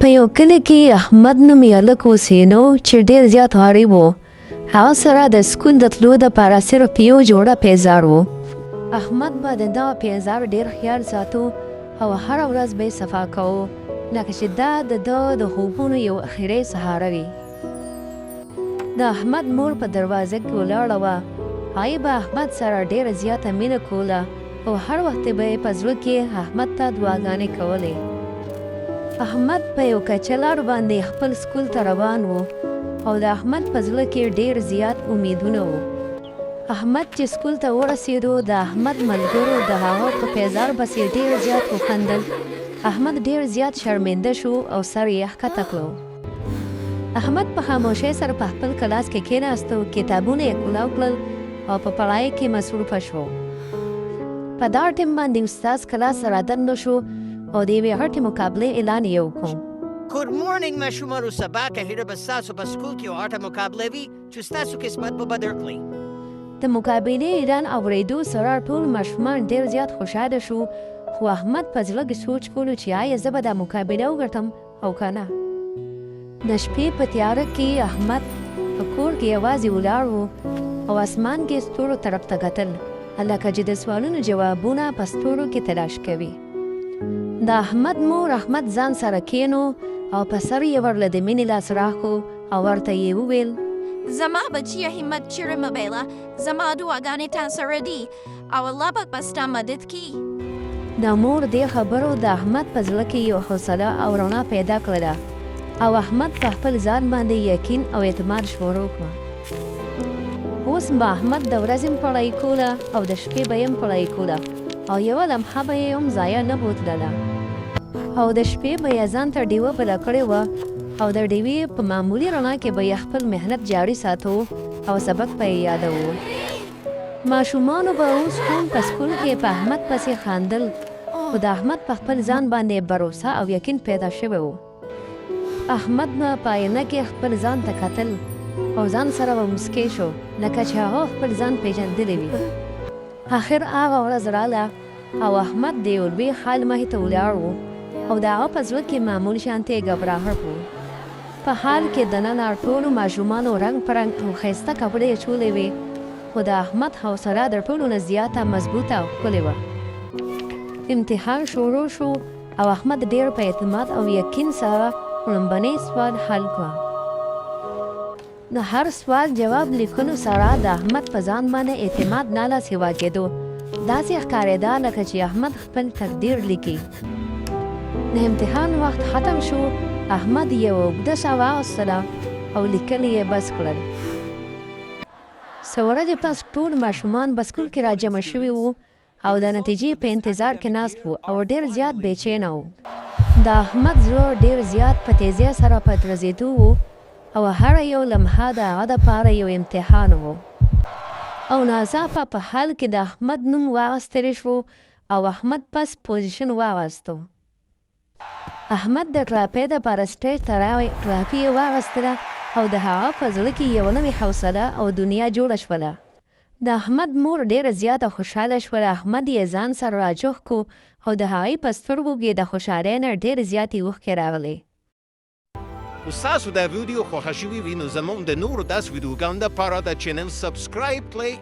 په یو کلي کې احمد نومې هلک اوسېنو چې ډېر زیات غریب و. هغه سره د سکول د تلو دپاره صرف یو جوړه پیزار و. احمد به د دغه پیزار ډېر خیال ساتو او هره ورځ به یې صفا کوو لکه چې دا د ده د خوبونو یو اخري سهاره وي. د احمد مور په دروازه کې ولاړه وه. هغې به احمد سره ډېره زیاته مینه کوله او هر وخت به یې په زړه کې احمد ته دعاګانې کولې. احمد په یو کچه لار باندې خپل سکول ته روان و او د احمد په زړه کې ډېر زیات امیدونه وو. احمد چې سکول ته ورسېدو د احمد ملګرو د هغه په پیزار پسې ډېر زیات وخندل. احمد ډېر زیات شرمنده شو او سر یې ښکته کړو. احمد په خاموشۍ سره په خپل کلاس کې کېناست او کتابونه یې کولاو کړل او په پړای کې مصروفه شو. په دا ټیم باندې استاد کلاس را دننه شو او د یوې غټې مقابلې اعلان یې وکړو. Good morning ماشومانو. سبا که هیله به ستاسو په سکول کې یو غټه مقابله وي چې ستاسو قسمت به درکړي. د مقابلې اعلان اورېدو سره ټول ماشومان ډېر زیات خوشحاله شو خو احمد په زړه کې سوچ کولو چې آیا زه به دا مقابله وګټم او که نه. د شپې په تیاره کې احمد په کور کې یوازې ولاړ و او اسمان کې ستورو طرف ته کتل لکه چې د سوالونو جوابونه په ستورو کې تلاش کوي. د احمد مور احمد ځان سره کېنو او په سر یې ورله د مینې لاس راښو او ورته یې وویل: زما بچیه همت چیرې مه بایله. زما دعاګانې تا سره دي او الله پاک به ستا مدد کړي. د مور دې خبرو د احمد په زړه کې یو حوصله او رڼا پیدا کړله او احمد په خپل ځان باندې یقین او اعتماد شروع کړه. اوس به احمد د ورځې هم پړی کوله او د شپې به یې هم پړی کوله او یوه لمحه به یې هم ضایع نه بوتلله. او د شپې به یې ځان ته ډیوه بله کړې وه او د ډیوې په معمولي رڼا کې به یې خپل محنت جاري ساتو او سبق به یې یادوو. ماشومانو به اوس هم په سکول کې په احمد پسې خاندل خو د احمد په خپل ځان باندې بروسه او یقین پیدا شوی و. احمد به په آینه کې خپل ځان ته کتل او ځان سره به مسکی شو لکه چې هغه خپل ځان پیژندلی وي. آخر هغه ورځ راله او احمد د یو لوی خال مخې ته ولاړ و او د هغه په زړه کې معمول شانتې ګبراهټ و. په حال کې دننه ټولو ماشومانو رنګ په رنګ او ښایسته کپړې اچولې وې خو د احمد حوصله د ټولو نه زیاته مضبوطه او ښکلې وه. امتحان شروع شو او احمد ډېر په اعتماد او یقین سره لومبنی سوال حل کړه. د هر سوال جواب لیکلو سره د احمد په ځان باندې اعتماد ناله سیوا کېدو. داسې ښکارېده لکه چې احمد خپل تقدیر لیکي. د امتحان وخت ختم شو. احمد یو اوږده ساه واخیستله او لیکل یې بس کړل. څه ورځې پس ټول ماشومان په سکول کې راجمع شوي وو او د نتیجې په انتظار کې ناست وو او ډېر زیات بېچینه وو. د احمد زړه ډېر زیات په تیزۍ سره په درزېدو وو او هره یو لمحه د هغه دپاره یو امتحان و. او ناڅاپه په حال کې د احمد نوم واخیستلی شو او احمد پس پوزیشن واخیستو. احمد د ټراپۍ دپاره سټیج ته راغی. ټراپۍ یې واخیستله او د هغه په زړه کې یوه نوې حوصله او دنیا جوړه شوله. د احمد مور ډېره زیاته خوشحاله شوله. احمد یې ځان سره راجوخ کو او د هغې په سترګو کې د خوشحالۍ نه ډېرې زیاتې اوښکې راغلې. ستاسو دا ویډیو خوښه شوې وي نو زموږ د نورو داسې ویډیوګانو دپاره د چینل سبسکرایب کړئ